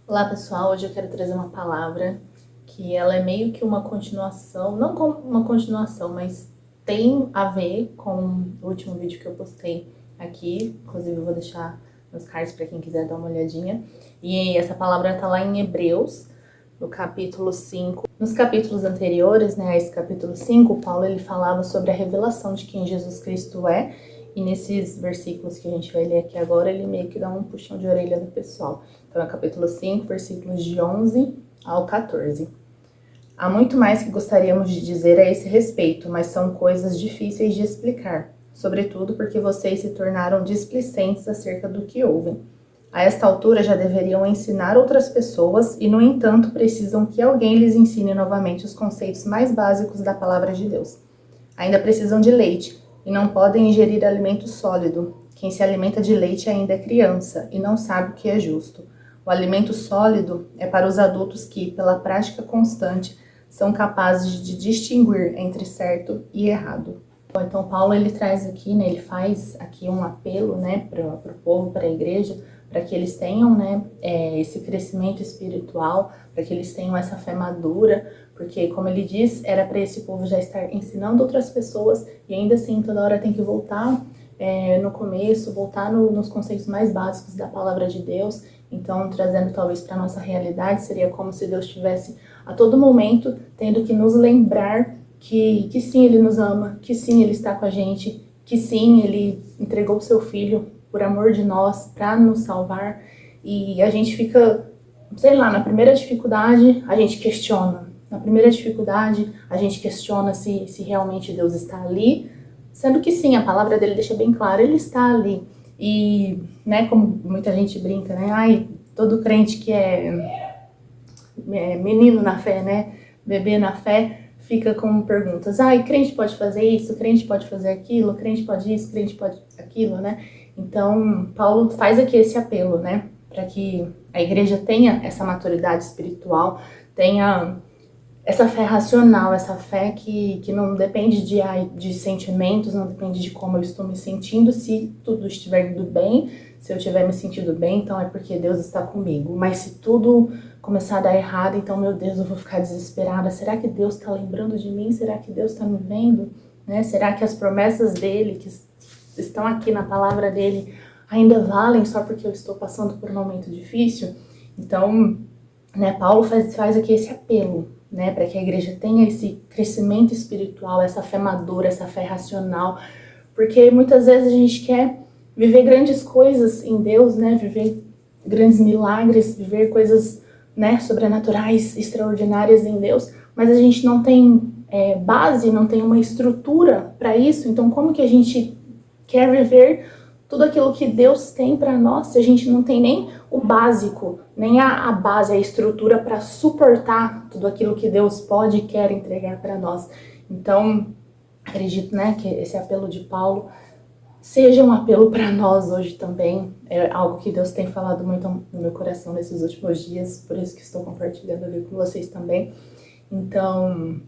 Olá pessoal, hoje eu quero trazer uma palavra que ela é meio que uma continuação, não como uma continuação, mas tem a ver com o último vídeo que eu postei aqui, inclusive eu vou deixar nos cards para quem quiser dar uma olhadinha. E essa palavra tá lá em Hebreus, no capítulo 5. Nos capítulos anteriores, né, a esse capítulo 5, Paulo ele falava sobre a revelação de quem Jesus Cristo é, e nesses versículos que a gente vai ler aqui agora, ele meio que dá um puxão de orelha do pessoal. Então é capítulo 5, versículos de 11 ao 14. Há muito mais que gostaríamos de dizer a esse respeito, mas são coisas difíceis de explicar, sobretudo porque vocês se tornaram displicentes acerca do que ouvem. A esta altura já deveriam ensinar outras pessoas e, no entanto, precisam que alguém lhes ensine novamente os conceitos mais básicos da palavra de Deus. Ainda precisam de leite e não podem ingerir alimento sólido. Quem se alimenta de leite ainda é criança e não sabe o que é justo. O alimento sólido é para os adultos que, pela prática constante, são capazes de distinguir entre certo e errado. Então Paulo ele traz aqui, né, ele faz aqui um apelo, né, para o povo, para a igreja, para que eles tenham, né, esse crescimento espiritual, para que eles tenham essa fé madura, porque, como ele diz, era para esse povo já estar ensinando outras pessoas e ainda assim toda hora tem que voltar no começo, voltar nos conceitos mais básicos da palavra de Deus. Então, trazendo talvez para a nossa realidade, seria como se Deus estivesse a todo momento tendo que nos lembrar que sim, Ele nos ama, que sim, Ele está com a gente, que sim, Ele entregou o seu Filho por amor de nós, para nos salvar. E a gente fica, sei lá, na primeira dificuldade, a gente questiona. Na primeira dificuldade, a gente questiona se realmente Deus está ali, sendo que sim, a palavra dele deixa bem claro, Ele está ali. E, né, como muita gente brinca, né, ai, todo crente que é menino na fé, né, bebê na fé, fica com perguntas, ai, crente pode fazer isso, crente pode fazer aquilo, crente pode isso, crente pode aquilo, né? Então, Paulo faz aqui esse apelo, né, para que a igreja tenha essa maturidade espiritual, tenha essa fé racional, essa fé que não depende de sentimentos, não depende de como eu estou me sentindo. Se tudo estiver indo bem, se eu estiver me sentindo bem, então é porque Deus está comigo. Mas se tudo começar a dar errado, então, meu Deus, eu vou ficar desesperada. Será que Deus está lembrando de mim? Será que Deus está me vendo? Né? Será que as promessas dele, que estão aqui na palavra dele, ainda valem só porque eu estou passando por um momento difícil? Então, né, Paulo faz aqui esse apelo, né, para que a igreja tenha esse crescimento espiritual, essa fé madura, essa fé racional, porque muitas vezes a gente quer viver grandes coisas em Deus, né, viver grandes milagres, viver coisas, né, sobrenaturais, extraordinárias em Deus, mas a gente não tem base, não tem uma estrutura para isso. Então como que a gente quer viver tudo aquilo que Deus tem para nós se a gente não tem nem o básico, nem a base, a estrutura para suportar tudo aquilo que Deus pode e quer entregar para nós? Então, acredito, né, que esse apelo de Paulo seja um apelo para nós hoje também. É algo que Deus tem falado muito no meu coração nesses últimos dias, por isso que estou compartilhando ali com vocês também. Então,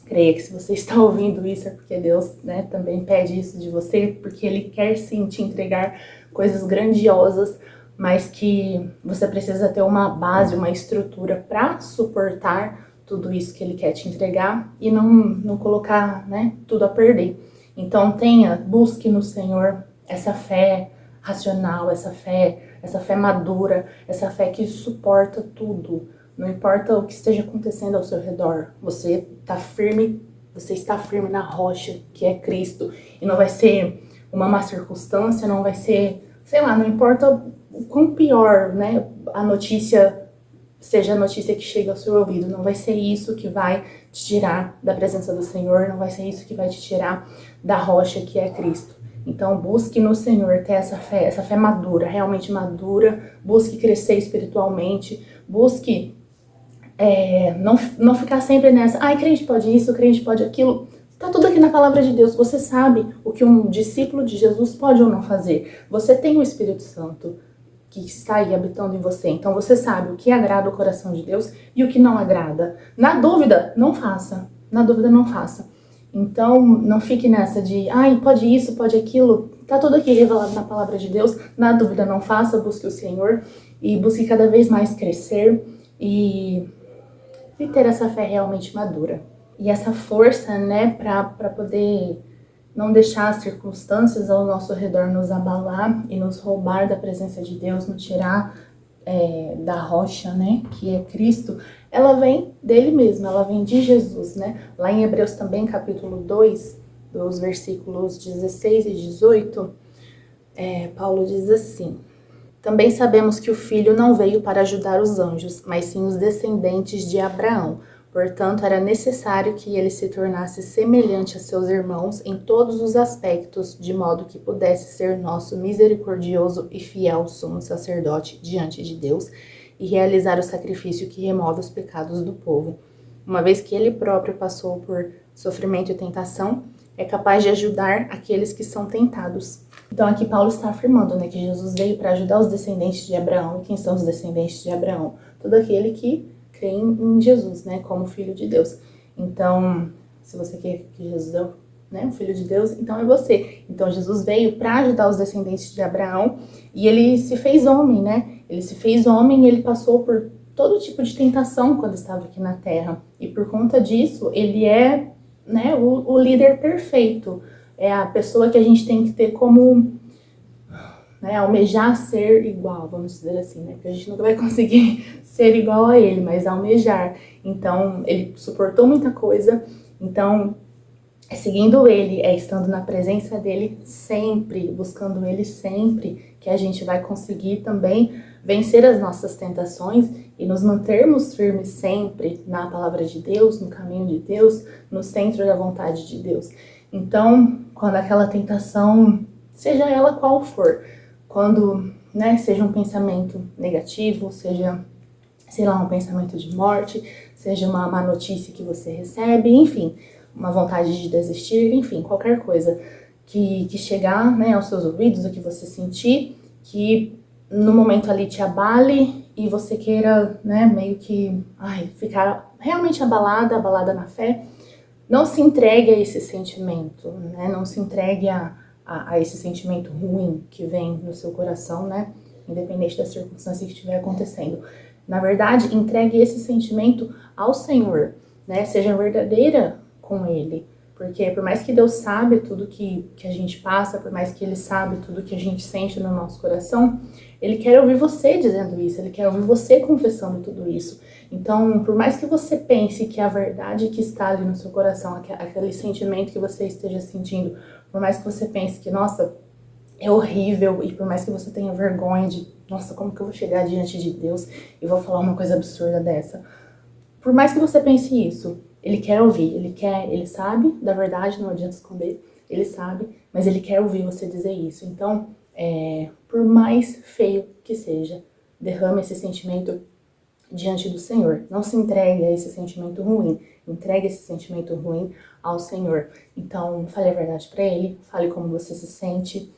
creia que se você está ouvindo isso é porque Deus, né, também pede isso de você, porque Ele quer sim te entregar coisas grandiosas, mas que você precisa ter uma base, uma estrutura para suportar tudo isso que Ele quer te entregar e não colocar, né, tudo a perder. Então busque no Senhor essa fé racional, essa fé madura, essa fé que suporta tudo. Não importa o que esteja acontecendo ao seu redor, você está firme na rocha que é Cristo. E não vai ser uma má circunstância, não vai ser, sei lá, não importa o quão pior, né, a notícia seja a notícia que chega ao seu ouvido, não vai ser isso que vai te tirar da presença do Senhor, não vai ser isso que vai te tirar da rocha que é Cristo. Então busque no Senhor ter essa fé madura, realmente madura, busque crescer espiritualmente, busque não ficar sempre nessa, ai, crente pode isso, crente pode aquilo. Tá tudo aqui na palavra de Deus. Você sabe o que um discípulo de Jesus pode ou não fazer. Você tem o Espírito Santo que está aí habitando em você. Então você sabe o que agrada o coração de Deus e o que não agrada. Na dúvida, não faça. Na dúvida, não faça. Então não fique nessa de, ai, pode isso, pode aquilo. Tá tudo aqui revelado na palavra de Deus. Na dúvida, não faça, busque o Senhor e busque cada vez mais crescer e ter essa fé realmente madura. E essa força, né, para poder não deixar as circunstâncias ao nosso redor nos abalar e nos roubar da presença de Deus, nos tirar da rocha, né, que é Cristo, ela vem dele mesmo, ela vem de Jesus, né? Lá em Hebreus também, capítulo 2, dos versículos 16 e 18, Paulo diz assim: também sabemos que o Filho não veio para ajudar os anjos, mas sim os descendentes de Abraão. Portanto, era necessário que ele se tornasse semelhante a seus irmãos em todos os aspectos, de modo que pudesse ser nosso misericordioso e fiel sumo sacerdote diante de Deus e realizar o sacrifício que remove os pecados do povo. Uma vez que ele próprio passou por sofrimento e tentação, é capaz de ajudar aqueles que são tentados. Então aqui Paulo está afirmando, né, que Jesus veio para ajudar os descendentes de Abraão. E quem são os descendentes de Abraão? Todo aquele que crê em Jesus, né, como Filho de Deus. Então, se você quer que Jesus é, né, o Filho de Deus, então é você. Então Jesus veio para ajudar os descendentes de Abraão e ele se fez homem, né? Ele se fez homem e ele passou por todo tipo de tentação quando estava aqui na Terra. E por conta disso, ele é, né, o líder perfeito. É a pessoa que a gente tem que ter como, né, almejar ser igual, vamos dizer assim, né? Porque a gente nunca vai conseguir ser igual a ele, mas almejar. Então, ele suportou muita coisa. Então, seguindo ele, estando na presença dele sempre, buscando ele sempre, que a gente vai conseguir também vencer as nossas tentações e nos mantermos firmes sempre na palavra de Deus, no caminho de Deus, no centro da vontade de Deus. Então, quando aquela tentação, seja ela qual for, quando, né, seja um pensamento negativo, seja, sei lá, um pensamento de morte, seja uma má notícia que você recebe, enfim, uma vontade de desistir, enfim, qualquer coisa que chegar, né, aos seus ouvidos, o que você sentir, que no momento ali te abale e você queira, né, meio que ficar realmente abalada na fé, não se entregue a esse sentimento, né, não se entregue a esse sentimento ruim que vem no seu coração, né, independente da circunstância que estiver acontecendo. Na verdade, entregue esse sentimento ao Senhor, né, seja verdadeira com ele, porque por mais que Deus sabe tudo que a gente passa, por mais que ele sabe tudo que a gente sente no nosso coração, ele quer ouvir você dizendo isso, ele quer ouvir você confessando tudo isso. Então, por mais que você pense que a verdade que está ali no seu coração, aquele sentimento que você esteja sentindo, por mais que você pense que, nossa, é horrível, e por mais que você tenha vergonha de, nossa, como que eu vou chegar diante de Deus e vou falar uma coisa absurda dessa? Por mais que você pense isso, ele quer ouvir, ele sabe da verdade, não adianta esconder, ele sabe, mas ele quer ouvir você dizer isso. Então, por mais feio que seja, derrame esse sentimento diante do Senhor. Não se entregue a esse sentimento ruim, entregue esse sentimento ruim ao Senhor. Então, fale a verdade para ele, fale como você se sente,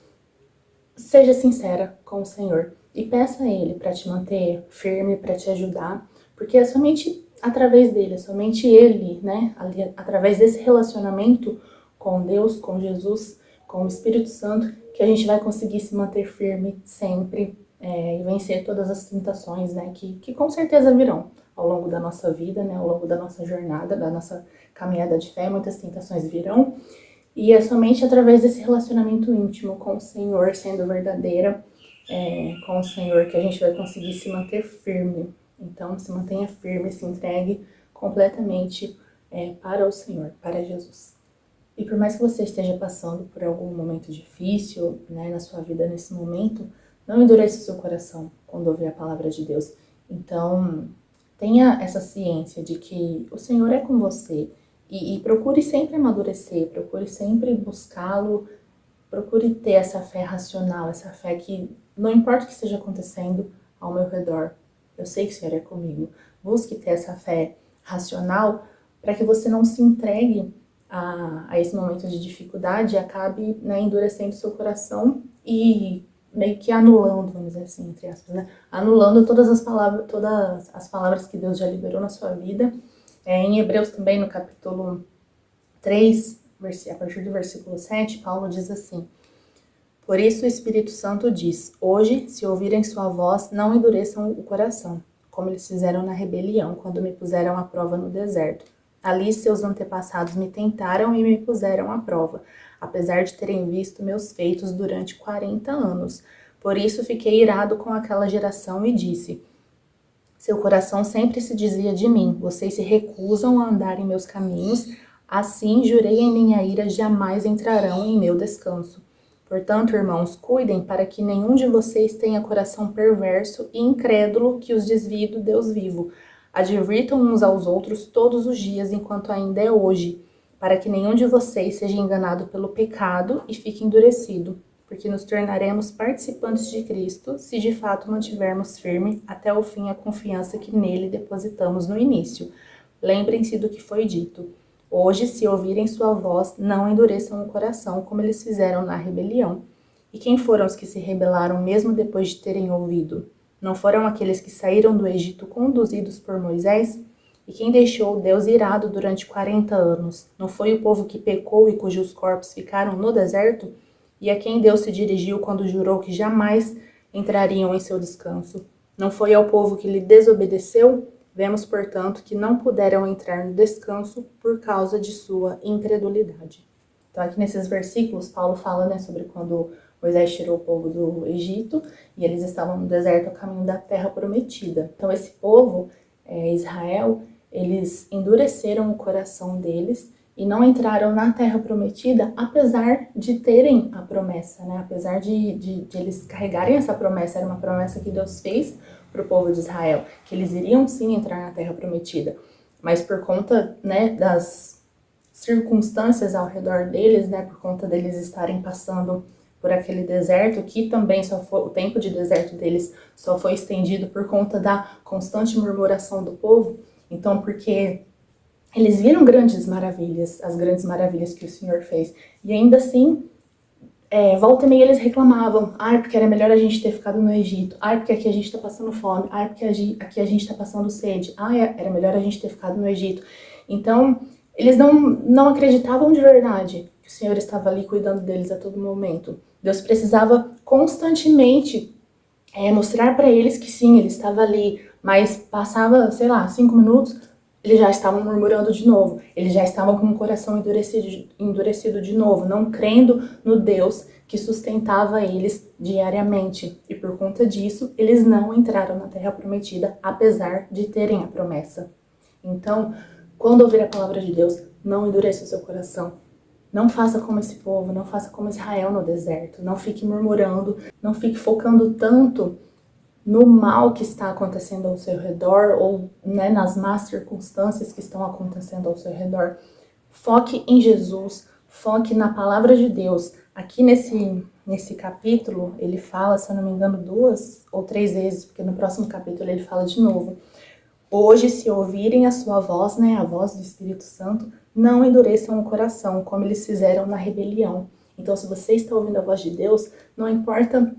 seja sincera com o Senhor e peça a ele para te manter firme, para te ajudar, porque é somente através dele, é somente ele, né, através desse relacionamento com Deus, com Jesus, com o Espírito Santo, que a gente vai conseguir se manter firme sempre e vencer todas as tentações, né, que com certeza virão ao longo da nossa vida, né, ao longo da nossa jornada, da nossa caminhada de fé, muitas tentações virão, e é somente através desse relacionamento íntimo com o Senhor, sendo verdadeira com o Senhor, que a gente vai conseguir se manter firme. Então, se mantenha firme, se entregue completamente para o Senhor, para Jesus. E por mais que você esteja passando por algum momento difícil, né, na sua vida nesse momento, não endureça o seu coração quando ouvir a palavra de Deus. Então, tenha essa ciência de que o Senhor é com você e procure sempre amadurecer, procure sempre buscá-lo, procure ter essa fé racional, essa fé que não importa o que esteja acontecendo ao meu redor, eu sei que o Senhor é comigo. Busque ter essa fé racional para que você não se entregue a esse momento de dificuldade e acabe, né, endurecendo seu coração e meio que anulando, vamos dizer assim, entre aspas, né? Anulando todas as palavras que Deus já liberou na sua vida. Em Hebreus também, no capítulo 3, a partir do versículo 7, Paulo diz assim: Por isso o Espírito Santo diz: hoje, se ouvirem sua voz, não endureçam o coração, como eles fizeram na rebelião, quando me puseram à prova no deserto. Ali seus antepassados me tentaram e me puseram à prova, apesar de terem visto meus feitos durante 40 anos. Por isso fiquei irado com aquela geração e disse: seu coração sempre se dizia de mim, vocês se recusam a andar em meus caminhos, assim jurei em minha ira, jamais entrarão em meu descanso. Portanto, irmãos, cuidem para que nenhum de vocês tenha coração perverso e incrédulo que os desvie do Deus vivo. Advirtam uns aos outros todos os dias, enquanto ainda é hoje, para que nenhum de vocês seja enganado pelo pecado e fique endurecido, porque nos tornaremos participantes de Cristo se de fato mantivermos firme até o fim a confiança que nele depositamos no início. Lembrem-se do que foi dito. Hoje, se ouvirem sua voz, não endureçam o coração, como eles fizeram na rebelião. E quem foram os que se rebelaram mesmo depois de terem ouvido? Não foram aqueles que saíram do Egito conduzidos por Moisés? E quem deixou Deus irado durante 40 anos? Não foi o povo que pecou e cujos corpos ficaram no deserto? E a quem Deus se dirigiu quando jurou que jamais entrariam em seu descanso? Não foi ao povo que lhe desobedeceu? Vemos, portanto, que não puderam entrar no descanso por causa de sua incredulidade. Então, aqui nesses versículos, Paulo fala, né, sobre quando Moisés tirou o povo do Egito e eles estavam no deserto a caminho da terra prometida. Então, esse povo, Israel, eles endureceram o coração deles e não entraram na terra prometida, apesar de terem a promessa, né? Apesar de eles carregarem essa promessa, era uma promessa que Deus fez para o povo de Israel, que eles iriam sim entrar na terra prometida, mas por conta, né, das circunstâncias ao redor deles, né, por conta deles estarem passando por aquele deserto, que também o tempo de deserto deles só foi estendido por conta da constante murmuração do povo. Então, porque eles viram grandes maravilhas, as grandes maravilhas que o Senhor fez, e ainda assim, volta e meia eles reclamavam: ai, porque era melhor a gente ter ficado no Egito, ai, porque aqui a gente tá passando fome, ai, porque aqui a gente tá passando sede, ai, era melhor a gente ter ficado no Egito. Então, eles não acreditavam de verdade que o Senhor estava ali cuidando deles a todo momento. Deus precisava constantemente mostrar para eles que sim, ele estava ali, mas passava, sei lá, 5 minutos, eles já estavam murmurando de novo, eles já estavam com o coração endurecido de novo, não crendo no Deus que sustentava eles diariamente. E por conta disso, eles não entraram na Terra Prometida, apesar de terem a promessa. Então, quando ouvir a palavra de Deus, não endureça o seu coração. Não faça como esse povo, não faça como Israel no deserto. Não fique murmurando, não fique focando tanto no mal que está acontecendo ao seu redor ou, né, nas más circunstâncias que estão acontecendo ao seu redor. Foque em Jesus, foque na palavra de Deus. Aqui nesse capítulo, ele fala, se eu não me engano, 2 ou 3 vezes, porque no próximo capítulo ele fala de novo. Hoje, se ouvirem a sua voz, né, a voz do Espírito Santo, não endureçam o coração, como eles fizeram na rebelião. Então, se você está ouvindo a voz de Deus, não importa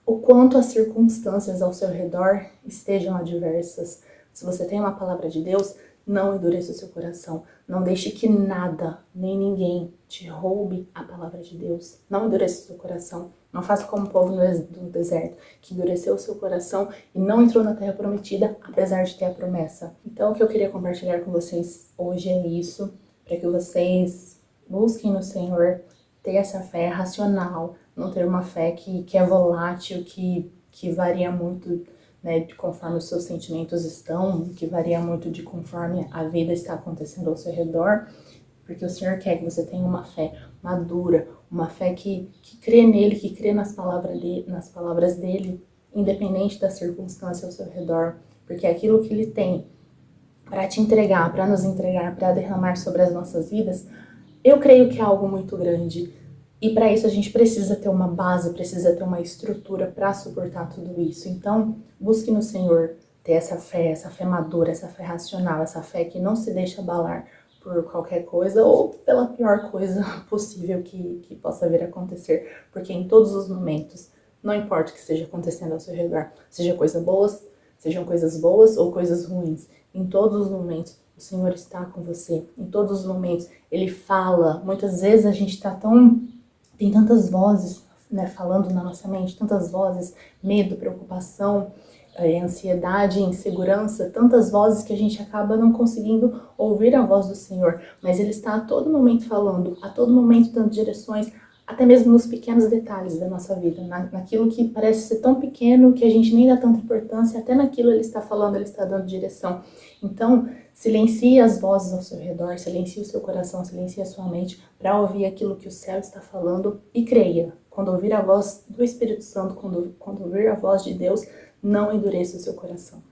o quanto as circunstâncias ao seu redor estejam adversas, se você tem uma palavra de Deus, não endureça o seu coração. Não deixe que nada, nem ninguém te roube a palavra de Deus. Não endureça o seu coração. Não faça como o povo do deserto, que endureceu o seu coração e não entrou na terra prometida, apesar de ter a promessa. Então, o que eu queria compartilhar com vocês hoje é isso, para que vocês busquem no Senhor, ter essa fé racional, não ter uma fé que é volátil, que varia muito, né, de conforme os seus sentimentos estão, que varia muito de conforme a vida está acontecendo ao seu redor, porque o Senhor quer que você tenha uma fé madura, uma fé que crê nele, que crê nas palavras dele, independente da circunstância ao seu redor, porque aquilo que ele tem para te entregar, para nos entregar, para derramar sobre as nossas vidas, eu creio que é algo muito grande. E para isso a gente precisa ter uma base, precisa ter uma estrutura para suportar tudo isso. Então, busque no Senhor ter essa fé madura, essa fé racional, essa fé que não se deixa abalar por qualquer coisa ou pela pior coisa possível que possa vir a acontecer. Porque em todos os momentos, não importa o que esteja acontecendo ao seu redor, sejam coisas boas ou coisas ruins, em todos os momentos o Senhor está com você. Em todos os momentos Ele fala. Muitas vezes a gente está tem tantas vozes, né, falando na nossa mente, tantas vozes, medo, preocupação, ansiedade, insegurança, tantas vozes que a gente acaba não conseguindo ouvir a voz do Senhor, mas Ele está a todo momento falando, a todo momento dando direções, até mesmo nos pequenos detalhes da nossa vida, naquilo que parece ser tão pequeno que a gente nem dá tanta importância, até naquilo Ele está falando, Ele está dando direção. Então, silencie as vozes ao seu redor, silencie o seu coração, silencie a sua mente para ouvir aquilo que o céu está falando e creia. Quando ouvir a voz do Espírito Santo, quando ouvir a voz de Deus, não endureça o seu coração.